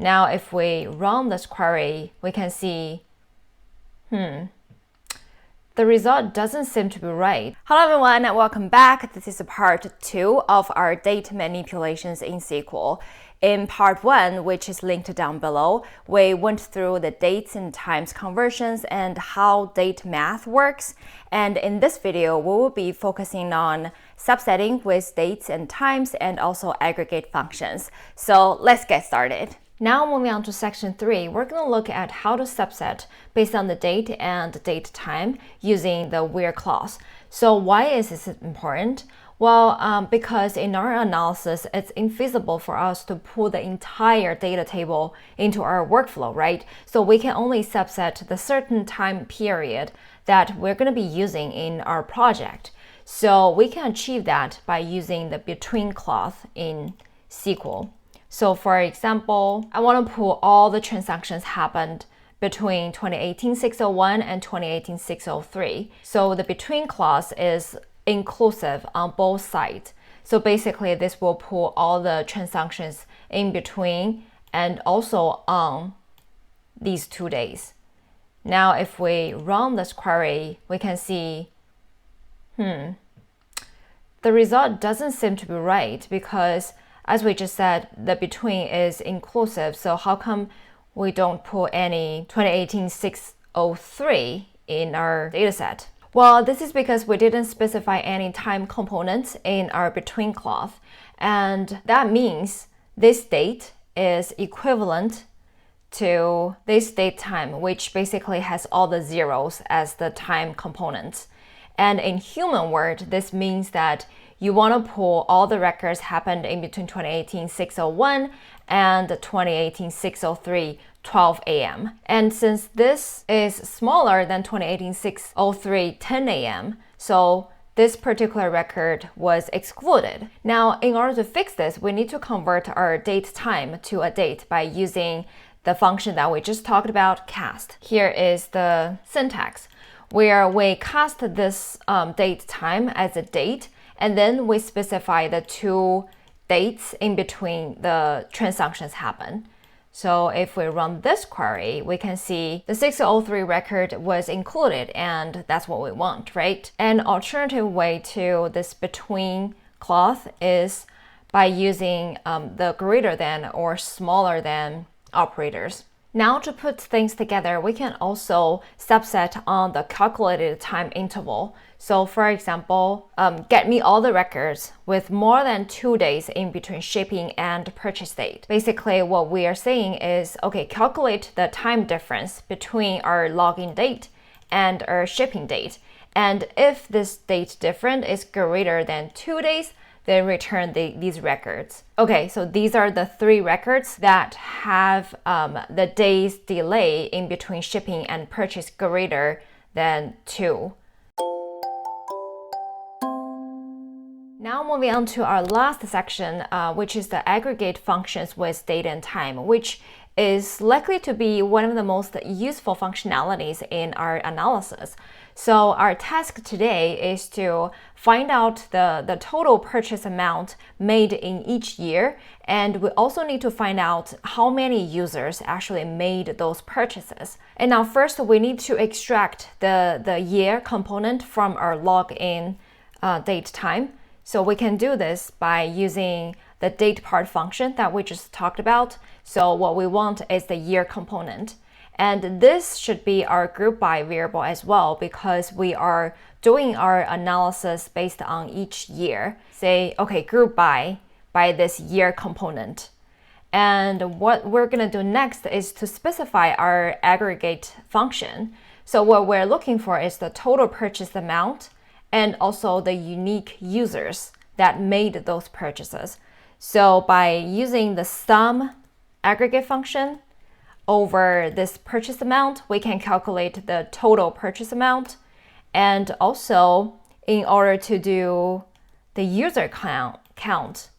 Now, if we run this query, we can see, the result doesn't seem to be right. Hello everyone, and welcome back. This is part 2 of our date manipulations in SQL. In part 1, which is linked down below, we went through the dates and times conversions and how date math works. And in this video, we will be focusing on subsetting with dates and times and also aggregate functions. So let's get started. Now moving on to section 3, we're going to look at how to subset based on the date and date time using the where clause. So why is this important? Well, because in our analysis, it's infeasible for us to pull the entire data table into our workflow, right? So we can only subset the certain time period that we're going to be using in our project. So we can achieve that by using the between clause in SQL. So for example, I want to pull all the transactions happened between 2018-601 and 2018-603. So the between clause is inclusive on both sides. So basically this will pull all the transactions in between and also on these 2 days. Now if we run this query, we can see, the result doesn't seem to be right because as we just said, the between is inclusive. So how come we don't pull any 2018-603 in our dataset? Well, this is because we didn't specify any time components in our between clause. And that means this date is equivalent to this date time, which basically has all the zeros as the time components. And in human word, this means that you want to pull all the records happened in between 2018-601 and 2018-603, 12 a.m. And since this is smaller than 2018-603, 10 a.m., so this particular record was excluded. Now, in order to fix this, we need to convert our date time to a date by using the function that we just talked about, cast. Here is the syntax, where we cast this date time as a date, and then we specify the 2 dates in between the transactions happen. So if we run this query, we can see the 603 record was included, and that's what we want, right? An alternative way to this between clause is by using the greater than or smaller than operators. Now to put things together, we can also subset on the calculated time interval. So for example, get me all the records with more than 2 days in between shipping and purchase date. Basically, what we are saying is, okay, calculate the time difference between our login date and our shipping date. And if this date difference is greater than 2 days, then return these records. Okay, so these are the 3 records that have the days delay in between shipping and purchase greater than 2. Now moving on to our last section, which is the aggregate functions with date and time, which is likely to be one of the most useful functionalities in our analysis. So our task today is to find out the total purchase amount made in each year, and we also need to find out how many users actually made those purchases. And now first we need to extract the year component from our login date time. So we can do this by using the date part function that we just talked about. So what we want is the year component. And this should be our group by variable as well, because we are doing our analysis based on each year. Say, okay, group by this year component. And what we're going to do next is to specify our aggregate function. So what we're looking for is the total purchase amount and also the unique users that made those purchases. So by using the sum aggregate function over this purchase amount, we can calculate the total purchase amount. And also, in order to do the user count,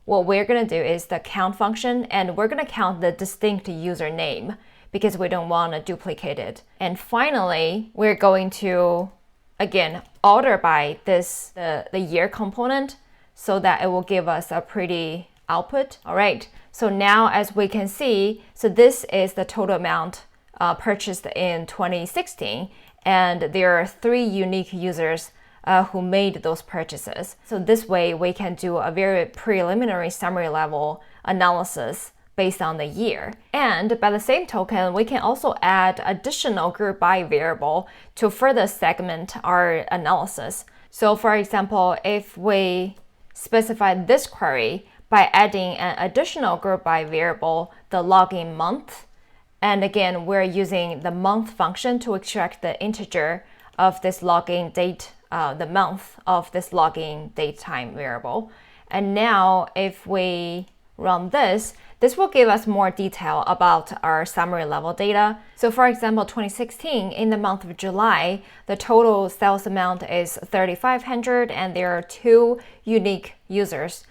what we're going to do is the count function, and we're going to count the distinct username because we don't want to duplicate it. And finally, we're going to, again, order by the year component so that it will give us a pretty output. All right, so now as we can see, so this is the total amount purchased in 2016, and there are 3 unique users who made those purchases. So this way we can do a very preliminary summary level analysis based on the year. And by the same token, we can also add additional group by variable to further segment our analysis. So for example, if we specify this query by adding an additional group by variable, the login month, and again, we're using the month function to extract the integer of this login date, the month of this login date time variable. And now if we run this will give us more detail about our summary level data. So for example, 2016, in the month of July, the total sales amount is 3,500, and there are 2 unique users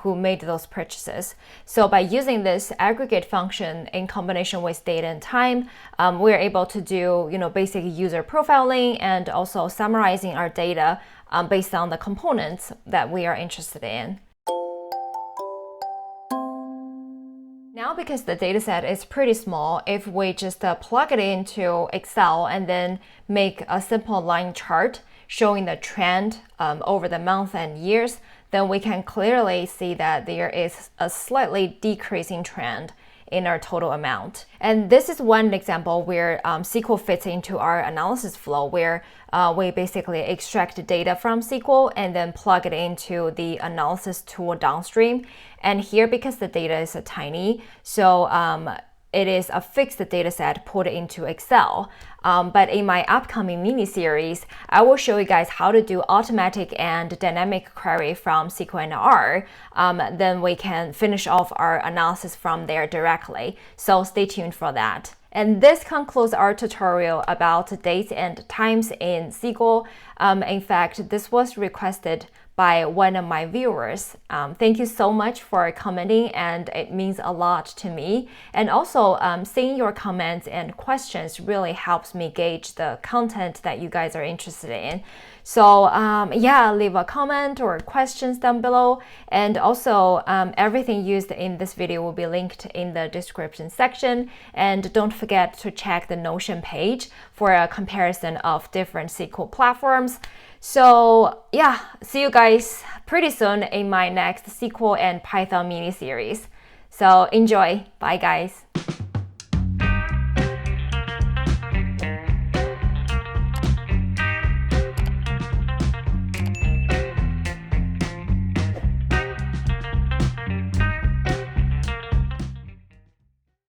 who made those purchases. So by using this aggregate function in combination with date and time, we're able to do basic user profiling and also summarizing our data based on the components that we are interested in. Now, because the dataset is pretty small, if we just plug it into Excel and then make a simple line chart showing the trend over the month and years, then we can clearly see that there is a slightly decreasing trend in our total amount. And this is one example where SQL fits into our analysis flow, where we basically extract data from SQL and then plug it into the analysis tool downstream. And here, because the data is tiny, so it is a fixed data set put into Excel. But in my upcoming mini-series, I will show you guys how to do automatic and dynamic query from SQL and R. Then we can finish off our analysis from there directly. So stay tuned for that. And this concludes our tutorial about dates and times in SQL. In fact, this was requested by one of my viewers. Thank you so much for commenting, and it means a lot to me. And also, seeing your comments and questions really helps me gauge the content that you guys are interested in. So yeah, leave a comment or questions down below. And also, everything used in this video will be linked in the description section. And don't forget to check the Notion page for a comparison of different SQL platforms. So yeah, see you guys pretty soon in my next SQL and Python mini series. So enjoy. Bye guys.